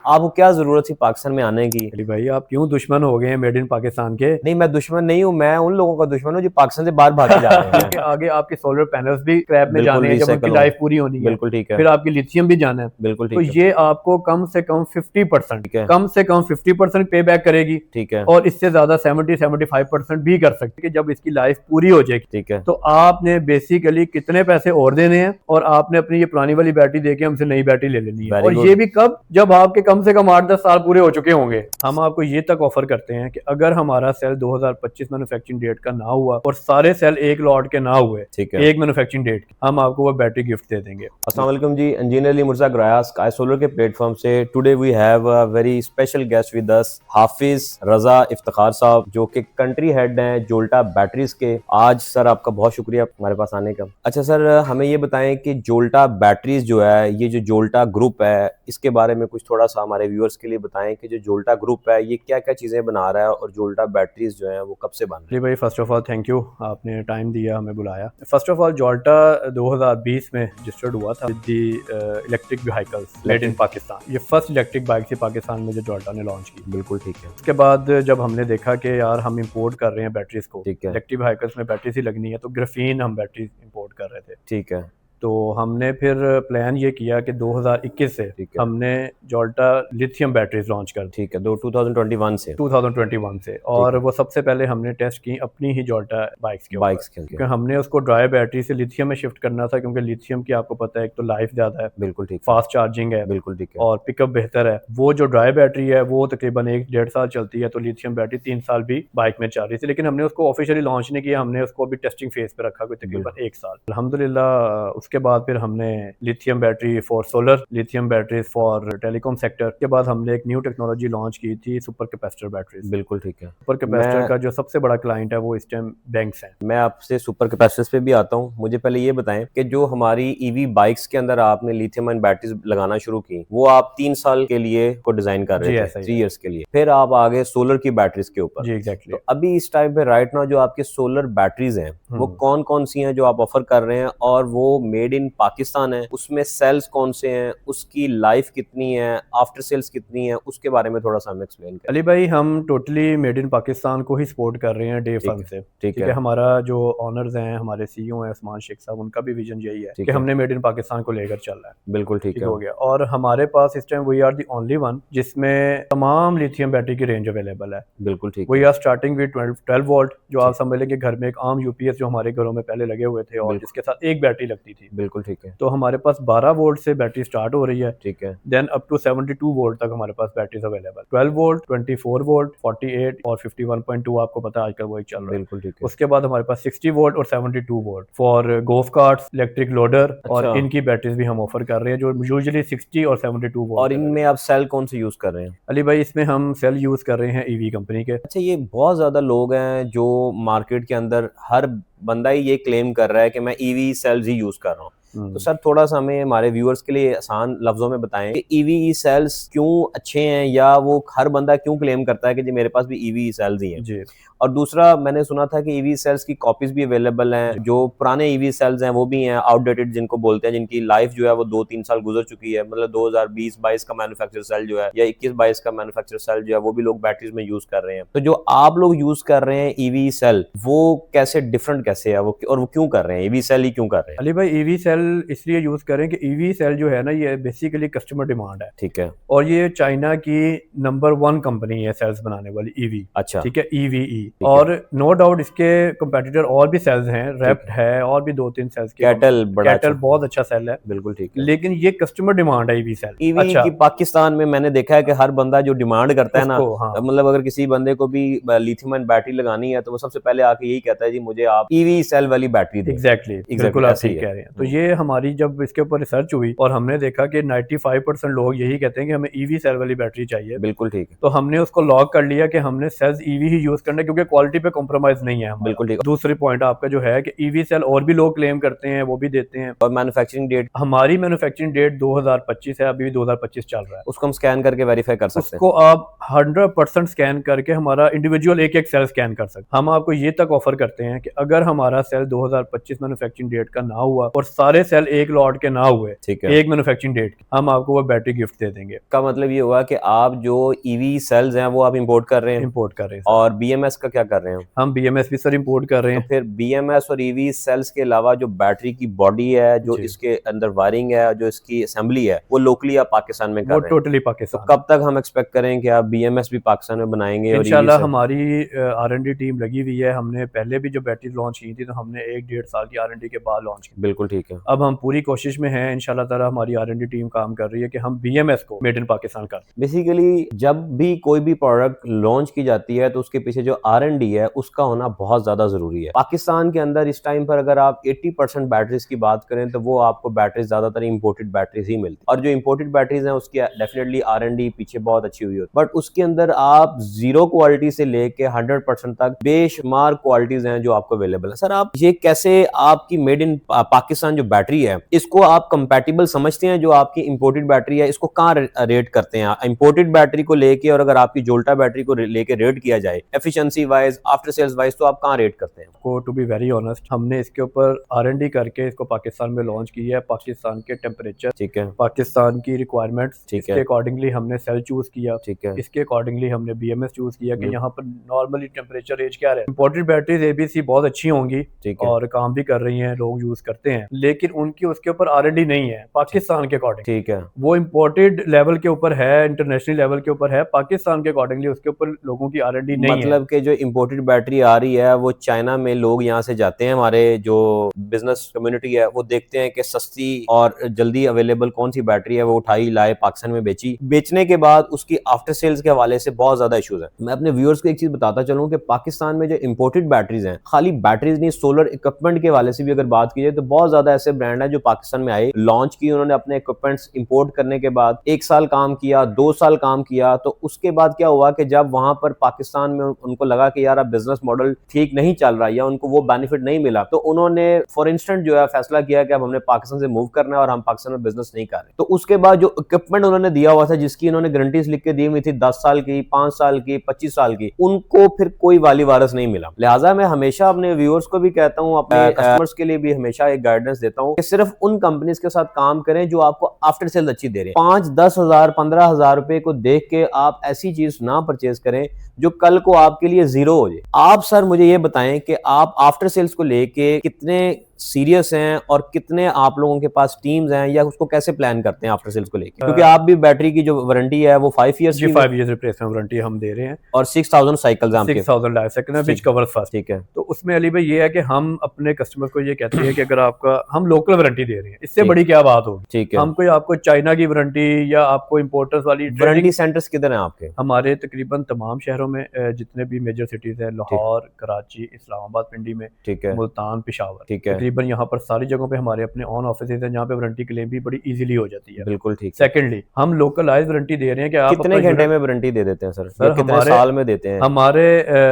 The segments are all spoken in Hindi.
आपको क्या जरूरत थी पाकिस्तान में आने की? अली भाई आप क्यों दुश्मन हो गए हैं मेड इन पाकिस्तान के? नहीं, मैं दुश्मन नहीं हूँ, मैं उन लोगों का दुश्मन हूँ जो पाकिस्तान से बाहर भाग के जा रहे हैं। आगे आपके सोलर पैनल्स भी स्क्रैप में बिल्कुल जाने हैं जब उनकी रिसाइकल लाइफ पूरी होनी है। बिल्कुल ठीक है। फिर आपकी लिथियम भी जाना है। बिल्कुल तो ठीक है। ये आपको कम से कम 50%, ठीक है। कम से कम 50% पे बैक करेगी। ठीक है। और इससे ज्यादा 70-75% भी कर सकती है जब इसकी लाइफ पूरी हो जाएगी। ठीक है। तो आपने बेसिकली कितने पैसे और देने हैं और आपने अपनी ये पुरानी वाली बैटरी देके हमसे नई बैटरी ले लेनी है। Very और good। ये भी कब? जब आपके कम से कम 8-10 साल पूरे हो चुके होंगे। हम आपको ये तक ऑफर करते हैं कि अगर हमारा सेल 2025 मैन्युफैक्चरिंग डेट का ना हुआ और सारे सेल एक लॉट के ना हुए, ठीक है। एक मैन्युफैक्चरिंग डेट की, हम आपको वो बैटरी गिफ्ट दे देंगे। अस्सलाम वालेकुम जी, इंजीनियर अली मुर्जा ग्राया स्काई सोलर के प्लेटफॉर्म से today we have a very special guest with us, Hafiz Raza Iftikhar साहब, जो कि कंट्री हेड हैं जोल्टा बैटरीज के। आज सर आपका बहुत शुक्रिया हमारे पास आने का। अच्छा सर, हमें ये बताएं कि जोल्टा बैटरीज जो है, ये जो जोल्टा ग्रुप है, इसके बारे में कुछ थोड़ा सा हमारे व्यूअर्स के लिए बताएं कि जो जोल्टा ग्रुप है ये क्या क्या चीजें बना रहा है और जोल्टा बैटरीज जो है वो कब से बन रही है। जी भाई, first of all thank you, आपने टाइम दिया, हमें बुलाया। फर्स्ट ऑफ ऑल जोल्टा 2020 में रजिस्टर्ड हुआ था with the electric vehicles made in Pakistan. ये फर्स्ट इलेक्ट्रिक बाइक थी पाकिस्तान में जो जोल्टा ने लॉन्च की। बिल्कुल ठीक है। उसके बाद जब हमने देखा कि यार हम इंपोर्ट कर रहे हैं बैटरीज को, ठीक है। इलेक्ट्रिक व्हीकल्स में बैटरीज ही लगनी है, तो ग्राफीन हम बैटरीज इंपोर्ट कर रहे थे। ठीक है। तो हमने फिर प्लान ये किया कि 2021 से हमने जोल्टा लिथियम बैटरीज लॉन्च कर दी। ठीक है, 2021 से 2021 से। और वो सबसे पहले हमने टेस्ट की अपनी ही जोल्टा बाइक्स के क्योंकि हमने उसको ड्राई बैटरी से लिथियम में शिफ्ट करना था, क्योंकि लिथियम की आपको पता है एक तो लाइफ ज्यादा है, बिल्कुल ठीक, फास्ट चार्जिंग है, बिल्कुल ठीक है, और पिकअप बेहतर है। वो जो ड्राई बैटरी है वो तकरीबन 1-1.5 साल चलती है, तो लिथियम बैटरी 3 साल भी बाइक में चल रही थी। लेकिन हमने उसको ऑफिशियली लॉन्च नहीं किया, हमने उसको अभी टेस्टिंग फेज पे रखा कोई तकरीबन 1 साल, अल्हम्दुलिल्लाह। उसके बाद फिर हमने lithium battery for solar, lithium battery for telecom sector के बाद हमने एक न्यू टेक्नोलॉजी लॉन्च की थी, सुपर कैपेसिटर बैटरी। बिल्कुल ठीक है। सुपर कैपेसिटर का जो सबसे बड़ा क्लाइंट है वो इस टाइम बैंक्स हैं। मैं आपसे सुपर कैपेसिटर्स पे भी आता हूँ। मुझे पहले ये बताएं कि जो हमारी ईवी बाइक्स के अंदर आपने लिथियम आयन बैटरीज लगाना शुरू की, वो आप 3 साल के लिए को डिजाइन कर रहे थे, 3 इयर्स के लिए, फिर आप आगे सोलर की बैटरीज के ऊपर। जी एग्जैक्टली। तो अभी इस टाइम पे राइट नाउ जो आपके सोलर बैटरीज हैं वो कौन कौन सी हैं जो आप ऑफर कर रहे हैं, और वो मेड इन पाकिस्तान है, उसमें सेल्स कौन से हैं, उसकी लाइफ कितनी है, आफ्टर सेल्स कितनी है, उसके बारे में थोड़ा सा हमें एक्सप्लेन करें। अली भाई, हम टोटली मेड इन पाकिस्तान को ही सपोर्ट कर रहे हैं डे वन से। ठीक है। हमारा जो ऑनर्स हैं, हमारे सीईओ हैं उस्मान शेख साहब, उनका भी विजन यही है कि हमने मेड इन पाकिस्तान को लेकर चल रहा है। बिल्कुल ठीक है, हो गया। और हमारे पास इस time we are the only one जिसमें तमाम लिथियम बैटरी की रेंज अवेलेबल है। बिल्कुल ठीक। We are starting with 12 volt, जो आप समझ लेंगे घर में एक आम यूपीएस जो हमारे घरों में पहले लगे हुए थे और जिसके साथ एक बैटरी लगती थी। बिल्कुल ठीक है। तो हमारे पास 12 वोल्ट से बैटरी स्टार्ट हो रही है। ठीक है। देन अप टू 72 वोल्ट तक हमारे पास बैटरीज अवेलेबल, 12 वोल्ट, 24 वोल्ट, 48 और 51.2, आपको पता है आजकल वही चल रहा है। बिल्कुल ठीक है। उसके बाद हमारे पास 60 वोल्ट और 72 volt for golf carts, electric loader, और इनकी बैटरीज भी हम ऑफर कर रहे हैं जो यूजुअली 60 और 72 वोल्ट। और इनमें आप सेल कौन से यूज कर रहे हैं? अली भाई, इसमें हम सेल यूज कर रहे हैं ईवी कंपनी के। अच्छा, ये बहुत ज्यादा लोग हैं जो मार्केट के अंदर हर बंदा ही ये क्लेम कर रहा है कि मैं ईवी सेल्स ही यूज कर रहा हूँ। तो सर थोड़ा सा हमें हमारे व्यूअर्स के लिए आसान लफ्जों में बताएं कि ईवी सेल्स क्यों अच्छे हैं, या वो हर बंदा क्यों क्लेम करता है कि जी मेरे पास भी ईवी सेल्स ही हैं। जी। और दूसरा, मैंने सुना था कि ईवी सेल्स की कॉपीज भी अवेलेबल हैं, जो पुराने ईवी सेल्स हैं वो भी हैं, आउटडेटेड जिनको बोलते हैं, जिनकी लाइफ जो है वो 2-3 साल गुजर चुकी है, मतलब 2020-22 का मैन्युफैक्चर सेल जो है या 21-22 का मैन्युफैक्चर सेल जो है वो भी लोग बैटरीज में यूज कर रहे हैं। तो जो आप लोग यूज कर रहे हैं ईवी सेल, वो कैसे डिफरेंट कैसे है वो, और वो क्यों कर रहे हैं, ईवी सेल ही क्यों कर रहे हैं? अली भाई, ईवी सेल इसलिए यूज करें कि ईवी सेल जो है ना, ये बेसिकली कस्टमर डिमांड है। ठीक है। और ये चाइना की नंबर 1 कंपनी है सेल्स बनाने वाली, ईवी। अच्छा। ठीक है, ईवीई। और नो डाउट इसके कंपेटिटर और भी सेल्स हैं, रेप्ट है और भी 2-3 सेल्स के। कैटल बहुत अच्छा सेल है। बिल्कुल ठीक है। लेकिन ये कस्टमर डिमांड है ईवी सेल। ईवी अच्छा। की पाकिस्तान में मैंने देखा है कि हर बंदा जो डिमांड करता है ना, हाँ। मतलब अगर किसी बंदे को भी लिथियम आयन बैटरी लगानी है तो वो सबसे पहले आके यही कहता है जी मुझे आप ईवी सेल वाली बैटरी दें। एग्जैक्टली, बिल्कुल आप ठीक कह रहे हैं। तो ये हमारी जब इसके ऊपर रिसर्च हुई और हमने देखा कि 95% लोग यही कहते हैं कि हमें ईवी सेल वाली बैटरी चाहिए। बिल्कुल ठीक है। तो हमने उसको लॉक कर लिया कि हमने सेल्स ईवी ही यूज करना है, क्योंकि क्योंकि क्वालिटी पे कॉम्प्रोमाइज नहीं है हमारा। बिल्कुल ठीक। दूसरी पॉइंट आपका जो है कि ईवी सेल और भी लोग क्लेम करते हैं, वो भी देते हैं। और मैन्युफैक्चरिंग डेट? हमारी मैन्युफैक्चरिंग डेट 2025 है, अभी भी 2025 चल रहा है। उसको हम स्कैन करके वेरीफाई कर सकते हैं? उसको आप 100% स्कैन करके हमारा इंडिविजुअल एक सेल स्कैन कर सकते हैं। हम आपको ये तक ऑफर करते हैं कि अगर हमारा सेल 2025 मैन्युफैक्चरिंग डेट का ना हुआ और सारे सेल एक लॉट के ना हुए, ठीक है, एक मैन्युफैक्चरिंग डेट की, हम आपको वो बैटरी गिफ्ट दे देंगे। का मतलब ये हुआ कि आप जो ईवी सेल्स हैं वो आप इंपोर्ट कर रहे हैं? इंपोर्ट कर रहे हैं। और बीएमएस का क्या कर रहे हैं? हम बीएमएस भी सर इंपोर्ट कर रहे तो हैं। फिर बीएमएस और ईवी सेल्स के अलावा जो बैटरी की बॉडी है, जो जी। इसके अंदर वायरिंग है, जो इसकी असेंबली है, वो लोकली आप पाकिस्तान में कर वो रहे हैं? टोटली तो पाकिस्तान। कब तक हम एक्सपेक्ट करें कि आप बीएमएस भी पाकिस्तान में बनाएंगे? और इंशाल्लाह EV हमारी R&D टीम लगी हुई है। हमने पहले भी जो बैटरी लॉन्च की थी तो हमने 1-1.5 साल की R&D के बाद लॉन्च की। बिल्कुल ठीक है। अब हम पूरी कोशिश में हैं, इंशाल्लाह ताला हमारी R&D टीम काम कर रही है कि हम BMS को मेड इन पाकिस्तान कर। बेसिकली जब भी कोई भी प्रोडक्ट लॉन्च की जाती है तो उसके पीछे जो R&D है उसका होना बहुत ज्यादा जरूरी है। पाकिस्तान के अंदर इस टाइम पर अगर आप 80% बैटरीज की बात करें तो वो आपको बैटरीज ज्यादातर इंपोर्टेड बैटरीज ही मिलती है, और जो इंपोर्टेड बैटरीज हैं उसकी डेफिनेटली R&D पीछे बहुत अच्छी हुई होती है, बट उसके अंदर आप जीरो क्वालिटी से लेके 100% तक बेशुमार क्वालिटीज हैं जो आपको अवेलेबल है। सर आप ये कैसे आपकी मेड इन पाकिस्तान जो बैटरी है इसको आप कंपैटिबल समझते हैं जो आपकी इंपोर्टेड बैटरी है, इसको कहाँ रेट करते हैं? इंपोर्टेड बैटरी को लेके और अगर आपकी जोल्टा बैटरी को लेके रेट किया जाए efficiency wise, after sales wise, तो आप कहाँ रेट करते हैं? को टू बी वेरी ऑनेस्ट, हमने इसके ऊपर R&D करके इसको पाकिस्तान में लॉन्च किया है। पाकिस्तान के टेम्परेचर, ठीक है, पाकिस्तान की रिक्वायरमेंट्स, ठीक इसके है, अकॉर्डिंगली हमने सेल चूज किया। ठीक है, इसके अकॉर्डिंगली हमने BMS चूज किया कि यहाँ पर नॉर्मली टेम्परेचर रेंज क्या है। इंपोर्टेड बैटरीज ABC बहुत अच्छी होंगी ठीक है, और काम भी कर रही हैं, लोग यूज करते हैं, लेकिन उनकी उसके ऊपर R&D नहीं है पाकिस्तान के अकॉर्डिंग। ठीक है। वो इंपोर्टेड लेवल के ऊपर है, इंटरनेशनल लेवल के ऊपर है, पाकिस्तान के अकॉर्डिंगली उसके ऊपर लोगों की R&D नहीं है। मतलब कि जो इंपोर्टेड बैटरी आ रही है वो चाइना में लोग यहाँ से जाते हैं, हमारे जो बिजनेस कम्युनिटी है वो देखते हैं कि सस्ती और जल्दी अवेलेबल कौन सी बैटरी है, वो उठाई लाए पाकिस्तान में बेची, बेचने के बाद उसकी आफ्टर सेल्स के हवाले से बहुत ज्यादा इश्यूज है। मैं अपने व्यूअर्स को एक चीज बताता चलूं कि पाकिस्तान में जो इंपोर्टेड बैटरीज हैं, खाली बैटरीज नहीं, सोलर इक्विपमेंट के हवाले से भी अगर बात की जाए तो बहुत ज्यादा ऐसे ब्रांड है जो पाकिस्तान में आए, लॉन्च की, उन्होंने अपने इक्विपमेंट्स इंपोर्ट करने के बाद 1 साल काम किया, 2 साल काम किया, तो उसके बाद क्या हुआ कि जब वहां पर पाकिस्तान में उनको लगा कि यार अब बिजनेस मॉडल ठीक नहीं चल रहा या उनको वो बेनिफिट नहीं मिला, तो उन्होंने फॉर इंस्टेंट जो है फैसला किया कि अब हमने पाकिस्तान से मूव करना है और हम पाकिस्तान में बिजनेस नहीं कर रहे। तो उसके बाद जो इक्विपमेंट उन्होंने दिया हुआ था, जिसकी उन्होंने गारंटीज लिख के दी हुई थी 10 साल की, 5 साल की, 25 साल की, उनको फिर कोई वाली वारस नहीं मिला। लिहाजा मैं हमेशा अपने व्यूअर्स को भी कहता हूँ, अपने कस्टमर्स के लिए भी हमेशा एक गाइडेंस देता हूँ कि सिर्फ उन कंपनीज के साथ काम करें जो आपको आफ्टर सेल अच्छी दे रहे हैं। 5-10 हजार 15 हजार रुपए को देख के आप ऐसी चीज ना परचेज करें जो कल को आपके लिए जीरो हो जाए। आप सर मुझे ये बताएं कि आप आफ्टर सेल्स को लेके कितने सीरियस हैं और कितने आप लोगों के पास टीम्स हैं, या उसको कैसे प्लान करते हैं आफ्टर सेल्स को लेके? क्योंकि आप भी बैटरी की जो वारंटी है वो 5 इयर्स जी, 5 इयर्स रिप्लेसमेंट वारंटी हम दे रहे हैं और 6000 साइकिल्स हैं आपके। 6000 लाइफ साइकिल में विच कवर्स फर्स्ट। ठीक है, तो उसमें अली भाई ये है कि हम अपने कस्टमर को ये कहते हैं कि अगर आपका हम लोकल वारंटी दे रहे हैं, इससे ठीक। बड़ी क्या बात होगी। ठीक है। हम कोई आपको चाइना की वारंटी या आपको इंपोर्टर्स वाली वारंटी सेंटर्स किधर हैं आपके? हमारे तकरीबन तमाम शहरों में जितने भी मेजर सिटीज हैं, लाहौर, कराची, इस्लामाबाद, पिंडी में, ठीक है, मुल्तान, पेशावर, ठीक है, तकरीबन यहाँ पर सारी जगहों पे हमारे अपने ऑन ऑफिसेज हैं जहाँ पे वारंटी क्लेम भी बड़ी इजीली हो जाती है। बिल्कुल ठीक है। सेकेंडली हम लोकलाइज वारंटी दे रहे हैं कि आप कितने अपना घंटे में वारंटी दे देते हैं सर? सर, कितने हमारे- साल में देते हैं? हमारे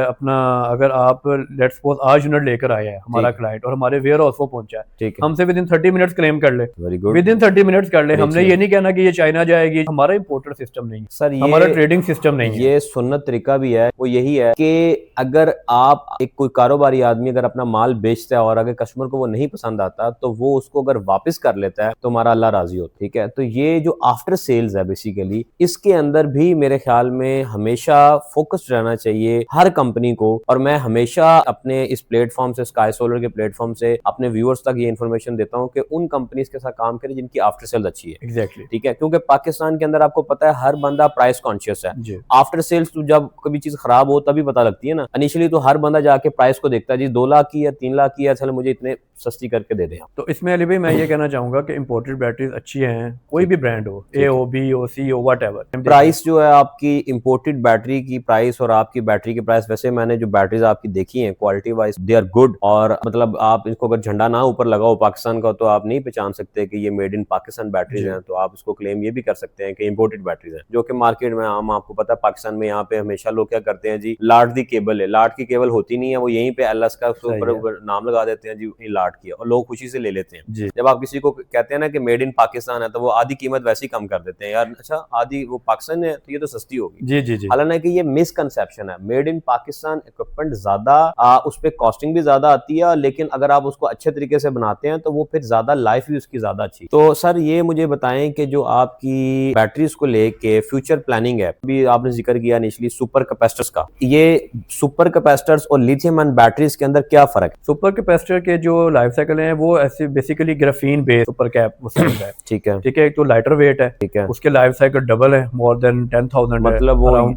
अपना अगर आप लेट्स सपोज आज यूनिट लेकर आए हैं हमारा ठीक। क्लाइंट और हमारे वेयर हाउस वो पहुंचा है, ठीक है, हमसे विद इन 30 मिनट्स क्लेम कर ले, very good. With in 30 minutes कर ले। बड़ी हमने अच्छी ये नहीं कहना कि ये चाइना जाएगी, हमारा इंपोर्टर सिस्टम नहीं है, सर हमारा ये ट्रेडिंग सिस्टम नहीं है। ये सुन्नत तरीका भी है, वो यही है कि अगर आप एक कोई कारोबारी आदमी अगर अपना माल बेचता है और अगर कस्टमर को वो नहीं पसंद आता तो वो उसको अगर वापस कर लेता है तो हमारा अल्लाह राजी होता है। ठीक है, तो ये जो आफ्टर सेल्स है बेसिकली, इसके अंदर भी मेरे ख्याल में हमेशा फोकस्ड रहना चाहिए हर कंपनी को। और मैं हमेशा अपने इस प्लेटफॉर्म से, स्काई सोलर के प्लेटफॉर्म से अपने व्यूअर्स तक ये इन्फॉर्मेशन देता हूँ कि उन कंपनीज के साथ काम करें जिनकी आफ्टर सेल्स अच्छी है। एग्जैक्टली। ठीक है, क्योंकि पाकिस्तान के अंदर आपको पता है हर बंदा प्राइस कॉन्शियस है। जी, आफ्टर सेल्स तो जब कभी चीज खराब हो तभी पता लगती है ना। इनिशियली तो हर बंदा जाके प्राइस को देखता है, जी 2 लाख की या 3 लाख की है, चलो मुझे इतने सस्ती करके दे दें आप। तो इसमें अली भाई मैं ये कहना चाहूंगा कि इंपोर्टेड बैटरीज अच्छी हैं, कोई भी ब्रांड हो, ए हो, बी हो, सी हो, व्हाटएवर। प्राइस जो है आपकी इंपोर्टेड बैटरी की प्राइस और आपकी बैटरी की प्राइस, वैसे मैंने जो बैटरीज आपकी देखी हैं quality wise they are good, और मतलब आप इसको अगर झंडा ना ऊपर लगाओ पाकिस्तान का तो आप नहीं पहचान सकते कि ये मेड इन पाकिस्तान बैटरीज हैं, तो आप इसको क्लेम ये भी कर सकते हैं कि इंपोर्टेड बैटरीज हैं, जो कि मार्केट में आम आपको पता है पाकिस्तान में यहाँ पे हमेशा लोग क्या करते हैं जी, लाट दी केबल है, लाट की केबल होती नहीं है, वो यहीं पे एलएस का ऊपर नाम लगा देते हैं जी लाट की, और लोग खुशी से ले लेते हैं। जब आप किसी को कहते हैं ना कि मेड इन पाकिस्तान है तो वो आधी कीमत वैसे ही कम कर देते हैं, यार अच्छा आधी वो पाकिस्तान है तो ये तो सस्ती होगी। जी जी जी। हालांकि ये मिसकंसेप्शन है, मेड इन पाकिस्तान इक्विपमेंट ज्यादा उस पर कॉस्टिंग भी ज्यादा आती है, लेकिन अगर आप उसको अच्छे तरीके से बनाते हैं तो वो फिर ज्यादा लाइफ भी उसकी ज्यादा अच्छी। तो सर ये मुझे बताएं कि जो आपकी बैटरीज को लेके फ्यूचर प्लानिंग है, अभी आपने जिक्र किया इनिशियली सुपर कैपेसिटर्स का, ये सुपर कैपेसिटर्स और लिथियम आयन बैटरीज के अंदर क्या फर्क है? सुपर कैपेसिटर के जो लाइफ साइकिल है वो ऐसे basically graphene based super cap है। ठीक है, ठीक है, एक तो लाइटर वेट है, ठीक है, उसके लाइफ साइकिल डबल है, मोर देन 10,000, मतलब वो अराउंड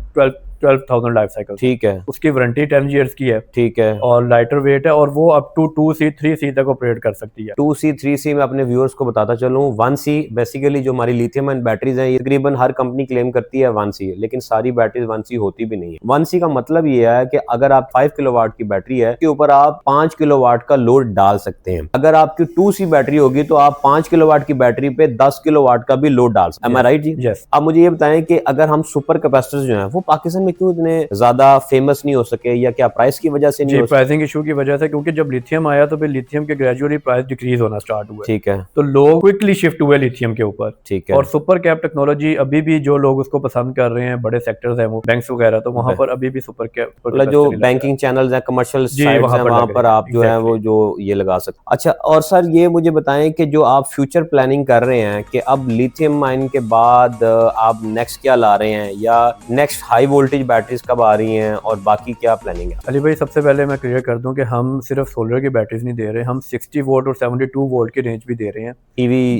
12,000 लाइफ साइकिल। ठीक है, उसकी वारंटी 10 इयर्स की है, ठीक है, और लाइटर वेट है, और वो अप टू 2C 3C तक ऑपरेट कर सकती है। 2C 3C मैं अपने व्यूअर्स को बताता चलूं, 1C बेसिकली जो हमारी लिथियम आयन बैटरीज हैं, ये तकरीबन हर कंपनी क्लेम करती है 1C, लेकिन सारी बैटरीज 1C होती भी नहीं है। 1C का मतलब ये है कि अगर आप 5 किलोवाट की बैटरी है, उसके ऊपर आप 5 किलोवाट का लोड डाल सकते हैं। अगर आपकी 2C बैटरी होगी तो आप 5 किलोवाट की बैटरी पे 10 किलोवाट का भी लोड डाल सकते हैं। Am I right जी? यस। आप मुझे ये बताएं कि अगर हम सुपर कैपेसिटर्स जो हैं वो पाकिस्तान में क्यों इतने ज्यादा फेमस नहीं हो सके, या क्या प्राइस की वजह से नहीं हो सके? प्राइसिंग इशू की वजह से, क्योंकि जब लिथियम आया तो फिर लिथियम के ग्रेजुअली प्राइस डिक्रीज होना स्टार्ट हुए। ठीक है, तो लोग क्विकली शिफ्ट हुए लिथियम के ऊपर। ठीक है, और सुपर कैप टेक्नोलॉजी अभी भी जो लोग उसको पसंद कर रहे हैं, बड़े सेक्टर्स हैं वो बैंक्स वगैरह, तो वहां पर अभी भी सुपर कैप, मतलब जो बैंकिंग चैनल्स हैं, कमर्शियल साइट्स हैं, वहां पर आप जो है वो जो ये लगा सकते। अच्छा, और सर ये मुझे बताएं कि जो आप फ्यूचर प्लानिंग कर रहे हैं कि अब लिथियम आयन के बाद आप नेक्स्ट क्या ला रहे हैं, या नेक्स्ट हाई वोल्टेज बैटरीज कब आ रही हैं, और बाकी क्या प्लानिंग है? अली भाई सबसे पहले मैं क्लियर कर दूं कि हम सिर्फ सोलर की बैटरीज नहीं दे रहे, हम 60 वोल्ट और 72 वोल्ट की रेंज भी दे रहे हैं, ईवी,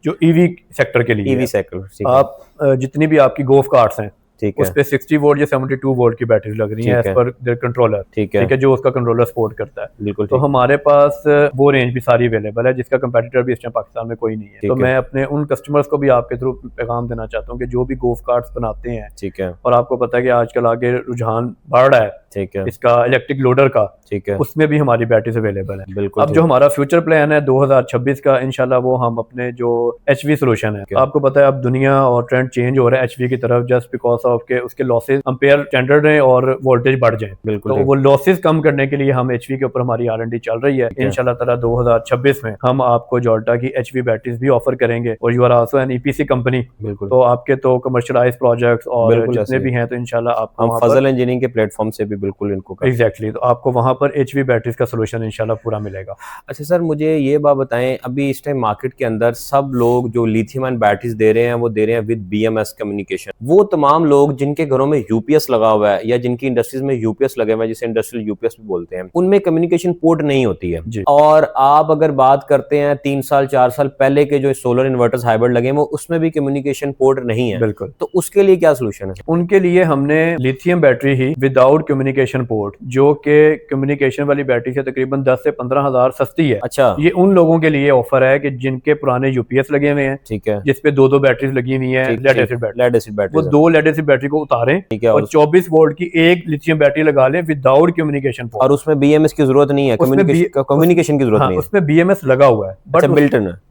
जो ईवी सेक्टर के लिए ईवी सेक्टर। आप जितनी भी आपकी गोल्फ कार्ट्स हैं, ठीक है, उस पे 60 वोल्ट या 72 वोल्ट की बैटरी लग रही है एज पर देयर कंट्रोलर। ठीक है, जो उसका कंट्रोलर सपोर्ट करता है। बिल्कुल। तो हमारे पास वो रेंज भी सारी अवेलेबल है, जिसका कंपेटिटर भी इस टाइम पाकिस्तान में कोई नहीं है। तो मैं अपने उन कस्टमर्स को भी आपके थ्रू पैगाम देना चाहता हूँ कि जो भी गोल्फ कार्ट्स बनाते हैं, ठीक है, और आपको पता है कि आजकल आगे रुझान बढ़ रहा है, ठीक है, इसका इलेक्ट्रिक लोडर का, ठीक है, उसमें भी हमारी बैटरीज अवेलेबल है। बिल्कुल। अब जो हमारा फ्यूचर प्लान है 2026 का, इंशाल्लाह वो हम अपने जो HV सोल्यूशन है, आपको पता है अब दुनिया और ट्रेंड चेंज हो रहा है HV की तरफ, जस्ट बिकॉज ऑफ के उसके लॉसेज एम्पेयर स्टैंडर्ड है और वोल्टेज बढ़ जाए। बिल्कुल। तो वो लॉसेज कम करने के लिए हम HV के ऊपर हमारी R&D चल रही है। इंशाल्लाह ताला 2026 में हम आपको जोल्टा की HV बैटरीज भी ऑफर करेंगे, और you are also an EPC company. बिल्कुल। तो आपके तो कमर्शियलाइज प्रोजेक्ट्स और जितने भी हैं, तो इंशाल्लाह आपको हम फजल इंजीनियरिंग के प्लेटफॉर्म से भी बिल्कुल इनको एग्जैक्टली, तो आपको वहां पर HV बैटरीज का सोल्यूशन इंशाल्लाह पूरा मिलेगा। अच्छा सर, मुझे ये बात बताएं, अभी इस टाइम मार्केट के अंदर सब लोग जो लिथियम आयन बैटरीज दे रहे हैं वो दे रहे हैं विद BMS कम्युनिकेशन। वो तमाम लोग जिनके घरों में UPS लगा हुआ है या जिनकी इंडस्ट्रीज में UPS लगे हुए हैं, जिसे इंडस्ट्रियल UPS भी बोलते हैं, उनमें कम्युनिकेशन पोर्ट नहीं होती है। और आप अगर बात करते हैं 3 साल 4 साल पहले के जो सोलर इन्वर्टर्स हाइब्रिड लगे हैं, वो उसमें भी कम्युनिकेशन पोर्ट नहीं है। बिल्कुल। तो उसके लिए क्या सोल्यूशन है? उनके लिए हमने लिथियम बैटरी ही विदाउट कम्युनिकेशन पोर्ट, जो कि कम्युनिकेशन वाली बैटरी से तकरीबन 10 से 15 हजार सस्ती है। अच्छा। ये उन लोगों के लिए ऑफर है कि जिनके पुराने UPS लगे हुए हैं, ठीक है, जिसपे 2-2 बैटरीज लगी हुई है, लेड एसिड बैटरी, वो 2 लेड एसिड बैटरी को उतारें, ठीक है, और 24 वोल्ट की एक लिथियम बैटरी लगा लें विदाउट कम्युनिकेशन पोर्ट। और उसमें BMS की जरूरत नहीं है, कम्युनिकेशन की जरूरत नहीं है, उसमें BMS लगा हुआ है, बट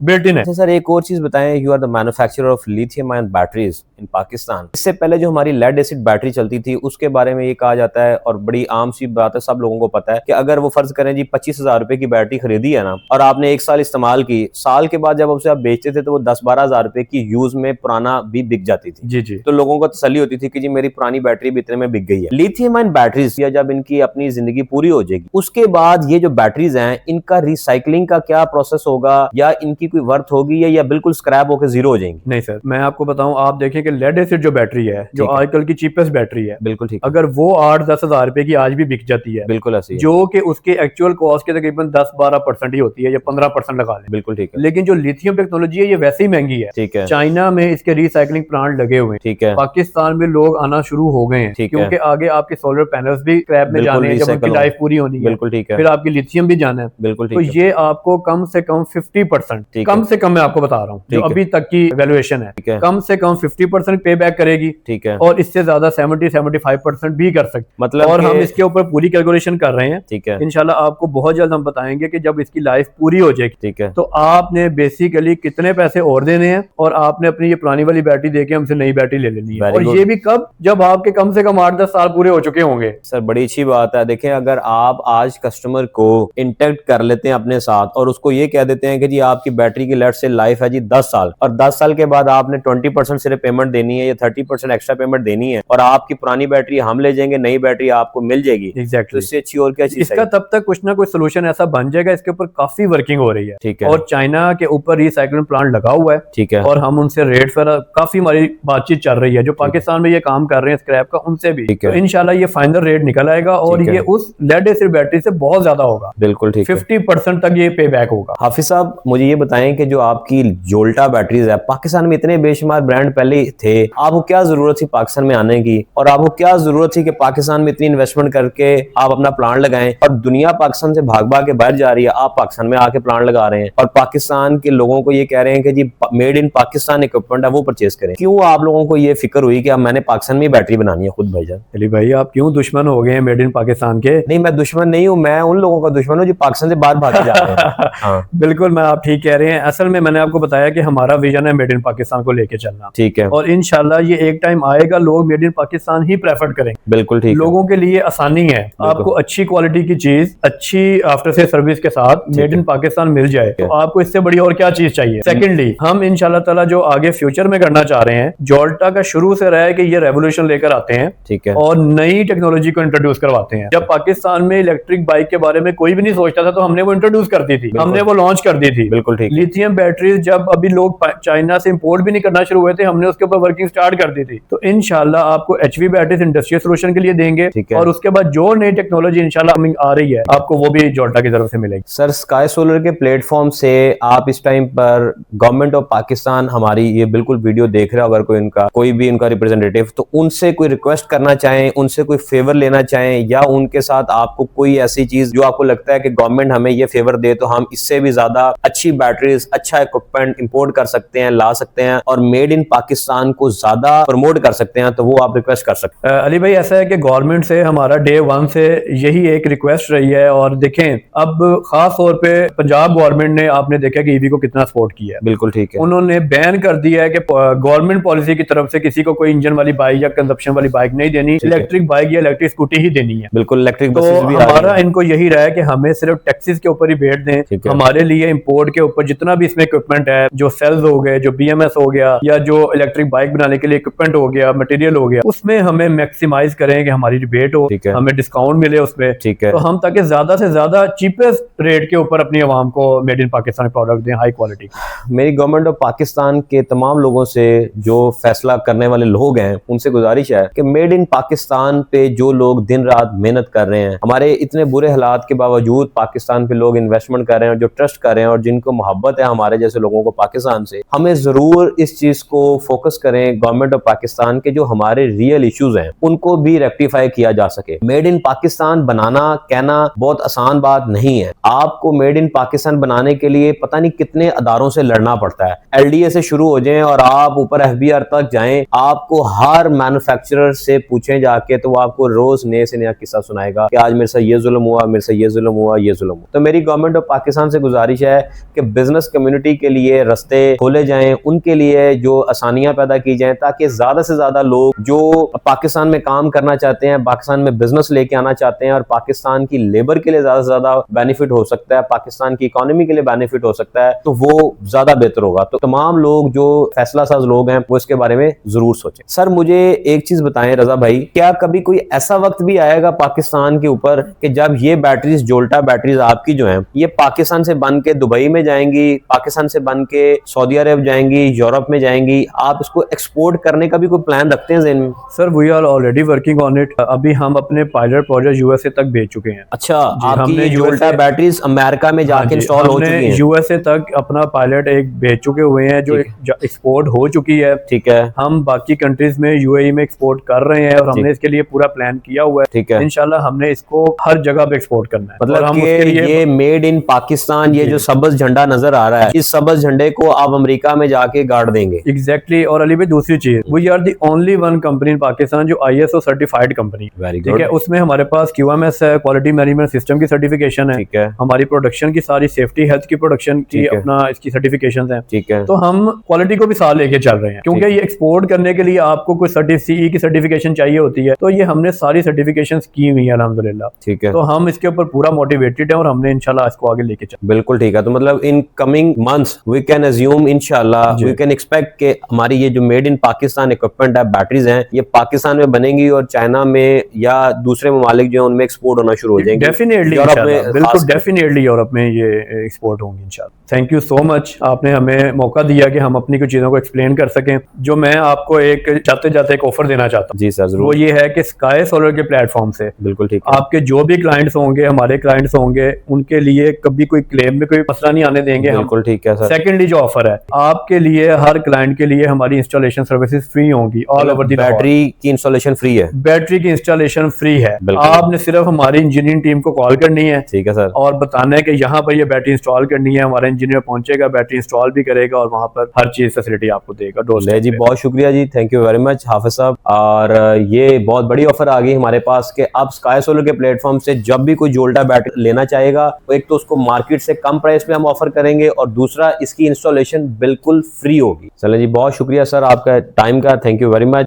बिल्ट इन है। सर एक और चीज बताएं, you are the manufacturer of lithium ion batteries in Pakistan. इससे पहले जो हमारी लेड एसिड बैटरी चलती थी, उसके बारे में ये कहा जाता है, और बड़ी आम सी बात है, सब लोगों को पता है कि अगर वो फर्ज करें जी 25,000 रुपए की बैटरी खरीदी है ना, और आपने 1 साल इस्तेमाल की, साल के बाद जब उसे आप बेचते थे तो वो 10-12 हजार रुपए की यूज में पुराना भी बिक जाती थी। जी जी। तो लोगों को तसल्ली होती थी कि जी मेरी पुरानी बैटरी भी इतने में बिक गई है। लिथियम आयन बैटरीज या जब इनकी अपनी जिंदगी पूरी हो जाएगी, उसके बाद ये जो बैटरीज हैं, इनका रिसाइकलिंग का क्या प्रोसेस होगा, या इनकी कोई वर्थ होगी, या बिल्कुल स्क्रैप होकर जीरो हो जाएंगी? नहीं सर, मैं आपको बताऊं, आप देखें कि लेड एसिड जो बैटरी है, जो आजकल की चीपेस्ट बैटरी है, बिल्कुल ठीक, अगर वो 8-10 हजार रुपए की आज भी बिक जाती है, बिल्कुल ऐसी, जो कि उसके एक्चुअल कॉस्ट के तकरीबन 10-12% ही होती है, या 15% लगा लें, बिल्कुल ठीक है। लेकिन जो लिथियम टेक्नोलॉजी है ये वैसे ही महंगी है, ठीक है, चाइना में इसके रिसाइकलिंग प्लांट लगे हुए हैं, ठीक है, पाकिस्तान पाकिस्तान में लोग आना शुरू हो गए हैं, क्योंकि आगे आपके सोलर पैनल्स भी स्क्रैप में जाने हैं, जब उनकी लाइफ पूरी होनी है। बिल्कुल ठीक है। फिर आपकी लिथियम भी जाना है। बिल्कुल ठीक तो है। ये आपको कम से कम 50%, कम से कम मैं आपको बता रहा हूँ जो अभी तक की वैल्यूएशन है, कम से कम 50% पे बैक करेगी। ठीक है। और इससे ज्यादा 70-75% भी कर सकते, मतलब, और हम इसके ऊपर पूरी कैलकुलेशन कर रहे हैं। ठीक है। इंशाल्लाह आपको बहुत जल्द हम बताएंगे कि जब इसकी लाइफ पूरी हो जाएगी, ठीक है, तो आपने बेसिकली कितने पैसे और देने हैं, और आपने अपनी ये पुरानी वाली बैटरी देके हमसे नई बैटरी ले लेनी है। और ये भी कब, जब आपके कम से कम 8-10 साल पूरे हो चुके होंगे। सर बड़ी अच्छी बात है। देखें, अगर आप आज कस्टमर को इंटैक्ट कर लेते हैं अपने साथ और उसको ये कह देते हैं कि जी आपकी बैटरी की लेट से लाइफ है जी 10 साल, और 10 साल के बाद आपने 20% सिर्फ पेमेंट देनी है या 30% एक्स्ट्रा पेमेंट देनी है, और आपकी पुरानी बैटरी हम ले जाएंगे, नई बैटरी आपको मिल जाएगी। एग्जैक्टली। तो इससे अच्छी और क्या चीज इसका तब तक कुछ ना कुछ सोल्यूशन ऐसा बन जाएगा, इसके ऊपर काफी वर्किंग हो रही है। ठीक है। और चाइना के ऊपर रिसाइकलिंग प्लांट लगा हुआ है। ठीक है। और हम उनसे रेट पर काफी हमारी बातचीत चल रही है, जो पाकिस्तान में ये काम कर रहे हैं स्क्रैप का, उनसे भी। तो इंशाल्लाह ये फाइनल रेट निकल आएगा, और ये उस लेड एसिड बैटरी से बहुत ज्यादा होगा। बिल्कुल ठीक है। 50% तक ये पे बैक होगा। हाफिज साहब, मुझे ये बताएं कि जो आपकी जोल्टा बैटरीज है, पाकिस्तान में इतने बेशुमार ब्रांड पहले थे, आपको क्या जरूरत थी पाकिस्तान में आने की, और आपको क्या जरूरत थी कि पाकिस्तान में इतनी इन्वेस्टमेंट करके आप अपना प्लांट लगाएं, और दुनिया पाकिस्तान से भाग भाग के बाहर जा रही है, आप पाकिस्तान में आके प्लांट लगा रहे हैं, और पाकिस्तान के लोगों को ये कह रहे हैं कि जी मेड इन पाकिस्तान इक्विपमेंट है वो परचेज करें। क्यों आप लोगों को ये फिक्र हुई कि अब मैंने पाकिस्तान में बैटरी बनानी है खुद? भाईजान अली भाई, आप क्यों दुश्मन हो गए हैं मेड इन पाकिस्तान के? नहीं, मैं दुश्मन नहीं हूँ, मैं उन लोगों का दुश्मन हूँ जो पाकिस्तान से बाहर भाग जा रहे हैं। हाँ। बिल्कुल, मैं आप ठीक कह रहे हैं। असल में मैंने आपको बताया कि हमारा विजन है मेड इन पाकिस्तान को लेके चलना। ठीक है। और इंशाल्लाह ये एक टाइम आएगा, लोग made in Pakistan he prefer करेंगे। बिल्कुल ठीक। लोगों के लिए आसानी है, आपको अच्छी क्वालिटी की चीज अच्छी आफ्टर सेल सर्विस के साथ मेड इन पाकिस्तान मिल जाए, तो आपको इससे बड़ी और क्या चीज चाहिए? सेकेंडली, हम इंशाल्लाह ताला जो आगे फ्यूचर में करना चाह रहे हैं, जोल्टा का शुरू से रहा है कि ये रेवोल्यूशन लेकर आते हैं। ठीक है। और नई टेक्नोलॉजी को इंट्रोड्यूस करवाते हैं। जब पाकिस्तान में इलेक्ट्रिक बाइक के बारे में कोई भी नहीं सोचता था, तो हमने वो इंट्रोड्यूस कर दी थी, हमने वो लॉन्च कर दी थी। बिल्कुल ठीक। लिथियम बैटरीज जब अभी लोग चाइना से इंपोर्ट भी नहीं करना शुरू हुए थे, हमने उसके ऊपर वर्किंग स्टार्ट कर दी थी। तो इंशाल्लाह आपको एचवी बैटरीज इंडस्ट्रियल सोल्यूशन के लिए देंगे, और उसके बाद जो नई टेक्नोलॉजी इंशाल्लाह आ रही है, आपको वो भी जोल्टा की तरफ से मिलेगी। सर, स्काई सोलर के प्लेटफॉर्म से आप इस टाइम पर गवर्नमेंट ऑफ पाकिस्तान हमारी ये बिल्कुल वीडियो देख रहे हो, अगर कोई भी उनका रिप्रेजेंटेटिव, तो उनसे कोई रिक्वेस्ट करना चाहें, उनसे कोई फेवर लेना चाहें, या उनके साथ आपको कोई ऐसी चीज जो आपको लगता है कि गवर्नमेंट हमें ये फेवर दे तो हम इससे भी ज्यादा अच्छी बैटरीज, अच्छा इक्विपमेंट इंपोर्ट कर सकते हैं, ला सकते हैं, और मेड इन पाकिस्तान को ज्यादा प्रमोट कर सकते हैं, तो वो आप रिक्वेस्ट कर सकते हैं। अली भाई, ऐसा है कि गवर्नमेंट से हमारा डे 1 से यही एक रिक्वेस्ट रही है। और देखें, अब खास तौर पे पंजाब गवर्नमेंट ने, आपने देखा कि ईवी को कितना सपोर्ट किया है। बिल्कुल ठीक है। उन्होंने बैन कर दिया है कि गवर्नमेंट पॉलिसी की तरफ से किसी को कोई इंजन वाली बाइक या कंजप्शन वाली बाइक नहीं देनी, इलेक्ट्रिक बाइक या इलेक्ट्रिक स्कूटी ही देनी है। बिल्कुल, इलेक्ट्रिक तो बसेस भी हमारा इनको यही रहा है कि हमें सिर्फ टैक्सेस के ऊपर ही भेज दें। हमारे लिए इंपोर्ट के ऊपर जितना भी इसमें इक्विपमेंट है, जो सेल्स हो गए, जो बीएमएस हो गया, या जो इलेक्ट्रिक बाइक बनाने के लिए इक्विपमेंट हो गया, मटेरियल हो गया, उसमें हमें मैक्सिमाइज करें कि हमारी रिबेट हो, हमें डिस्काउंट मिले उसमें। ठीक है। तो हम ताकि ज्यादा से ज्यादा चीपेस्ट रेट के ऊपर अपनी आवाम को मेड इन पाकिस्तान प्रोडक्ट दें, हाई क्वालिटी। मेरी गवर्नमेंट ऑफ पाकिस्तान के तमाम लोगों से, जो फैसला करने वाले लोग हैं, उनसे गुजारिश है कि मेड इन पाकिस्तान पे जो लोग दिन रात मेहनत कर रहे हैं, हमारे इतने बुरे हालात के बावजूद पाकिस्तान पे लोग इन्वेस्टमेंट कर रहे हैं, और जो ट्रस्ट कर रहे हैं, और जिनको मोहब्बत है हमारे जैसे लोगों को पाकिस्तान से, हमें जरूर इस चीज को फोकस करें गवर्नमेंट ऑफ पाकिस्तान के जो हमारे रियल इश्यूज हैं उनको भी रेक्टिफाई किया जा सके। मेड इन पाकिस्तान बनाना, कहना बहुत आसान बात नहीं है। आपको मेड इन पाकिस्तान बनाने के लिए पता नहीं कितने अदारों से लड़ना पड़ता है। एलडीए से शुरू हो जाएं और आप ऊपर एफबीआर तक जाएं, आपको हर मैन्युफैक्चरर से पूछें जाके, तो वो आपको रोज नए से नया किस्सा सुनाएगा कि आज मेरे साथ ये जुल्म हुआ, मेरे साथ ये जुल्म हुआ, ये जुल्म हुआ। तो मेरी गवर्नमेंट ऑफ पाकिस्तान से गुजारिश है कि बिजनेस कम्युनिटी के लिए रास्ते खोले जाएं, उनके लिए जो आसानियां पैदा की जाएं, ताकि ज्यादा से ज्यादा लोग जो पाकिस्तान में काम करना चाहते हैं, पाकिस्तान में बिजनेस लेके आना चाहते हैं, और पाकिस्तान की लेबर के लिए ज्यादा से ज्यादा बेनिफिट हो सकता है, पाकिस्तान की इकोनॉमी के लिए बेनिफिट हो सकता है, तो वो ज्यादा बेहतर होगा। तो तमाम लोग जो फैसला साज लोग हैं वो इसके बारे में जरूर सोचें। सर, मुझे एक चीज बताएं रजा भाई, क्या कभी कोई ऐसा वक्त भी आएगा पाकिस्तान के ऊपर कि जब ये बैटरीज, जोल्टा बैटरीज आपकी जो हैं, ये पाकिस्तान से बन के दुबई में जाएंगी, पाकिस्तान से बन के सऊदी अरब जाएंगी, यूरोप में जाएंगी, आप इसको एक्सपोर्ट करने का भी कोई प्लान रखते हैं ज़हन में? Sir, we are already working on it. अभी हम अपने पायलट प्रोजेक्ट यूएसए तक भेज चुके हैं। अच्छा, आपकी जोल्टा बैटरीज अमेरिका में जाके इंस्टॉल हो चुकी हैं? यूएसए तक अपना पायलट एक भेज चुके हुए हैं, जो एक्सपोर्ट हो चुकी है। ठीक है। हम बाकी कंट्री कंट्रीज में, यूएई में एक्सपोर्ट कर रहे हैं और हमने इसके लिए पूरा प्लान किया हुआ है। ठीक है, इंशाल्लाह हमने इसको हर जगह पे एक्सपोर्ट करना है। मतलब हम कि उसके लिए ये मेड इन पाकिस्तान, ये जो सबज झंडा नजर आ रहा है, इस सबज झंडे को आप अमेरिका में जाके गाड़ देंगे। एग्जैक्टली। और अली भाई दूसरी चीज, we are the only one company in Pakistan जो ISO सर्टिफाइड कंपनी। वेरी ठीक गुड। है, उसमें हमारे पास QMS है, क्वालिटी मैनेजमेंट सिस्टम की सर्टिफिकेशन है। ठीक है, हमारी प्रोडक्शन की सारी सेफ्टी हेल्थ की प्रोडक्शन की ठीक है। अपना इसकी सर्टिफिकेशन है। ठीक है, तो हम क्वालिटी को भी साथ लेके चल रहे हैं, क्योंकि ये एक्सपोर्ट करने के लिए आपको कोई CE की सर्टिफिकेशन चाहिए होती है, तो ये हमने सारी सर्टिफिकेशन की हुई है अल्हम्दुलिल्लाह। ठीक है, तो हम इसके ऊपर पूरा मोटिवेटेड है और हमने इंशाल्लाह इसको आगे लेके चल। बिल्कुल ठीक है। तो मतलब in coming months we can assume इंशाल्लाह, जी। वी कैन एक्सपेक्ट कि हमारी ये जो मेड इन पाकिस्तान इक्विपमेंट है, बैटरीज हैं, ये पाकिस्तान में बनेंगी और चाइना में या दूसरे ममालिक जो है उनमें एक्सपोर्ट होना शुरू हो जाएंगी। डेफिनेटली यूरोप में बिल्कुल खासकर। डेफिनेटली यूरोप में ये एक्सपोर्ट होंगी इंशाल्लाह। थैंक यू सो मच, आपने हमें मौका दिया कि हम अपनी कुछ चीज़ों को एक्सप्लेन कर सकें। जो मैं आपको एक जाते जाते एक ऑफर देना चाहता हूँ, जी सर, वो जरूर। ये है कि स्काई सोलर के प्लेटफॉर्म से बिल्कुल ठीक है, आपके जो भी क्लाइंट्स होंगे, हमारे क्लाइंट्स होंगे, उनके लिए कभी कोई क्लेम में कोई मसला नहीं आने देंगे हम। बिल्कुल ठीक है सर। सेकेंडली जो ऑफर है आपके लिए, हर क्लाइंट के लिए हमारी इंस्टॉलेशन सर्विसेज फ्री होंगी ऑल ओवर द बैटरी की इंस्टॉलेशन फ्री है। बैटरी की इंस्टॉलेशन फ्री है। बिल्कुल। आपने सिर्फ हमारी इंजीनियरिंग टीम को कॉल करनी है ठीक है सर। और बताना है कि यहाँ पर ये बैटरी इंस्टॉल करनी है, हमारा इंजीनियर पहुंचेगा, बैटरी इंस्टॉल भी करेगा और वहां पर हर चीज फैसिलिटी आपको देगा। ले जी, बहुत शुक्रिया जी, थैंक यू वेरी मच हाफिज साहब। और ये बहुत बड़ी ऑफर आ गई हमारे पास कि अब स्काई सोलर के प्लेटफॉर्म से जब भी कोई जोल्टा बैटरी लेना चाहेगा, तो एक तो उसको मार्केट से कम प्राइस पे हम ऑफर करेंगे और दूसरा इसकी इंस्टॉलेशन बिल्कुल फ्री होगी। चले जी, बहुत शुक्रिया सर आपका टाइम का, थैंक यू वेरी मच।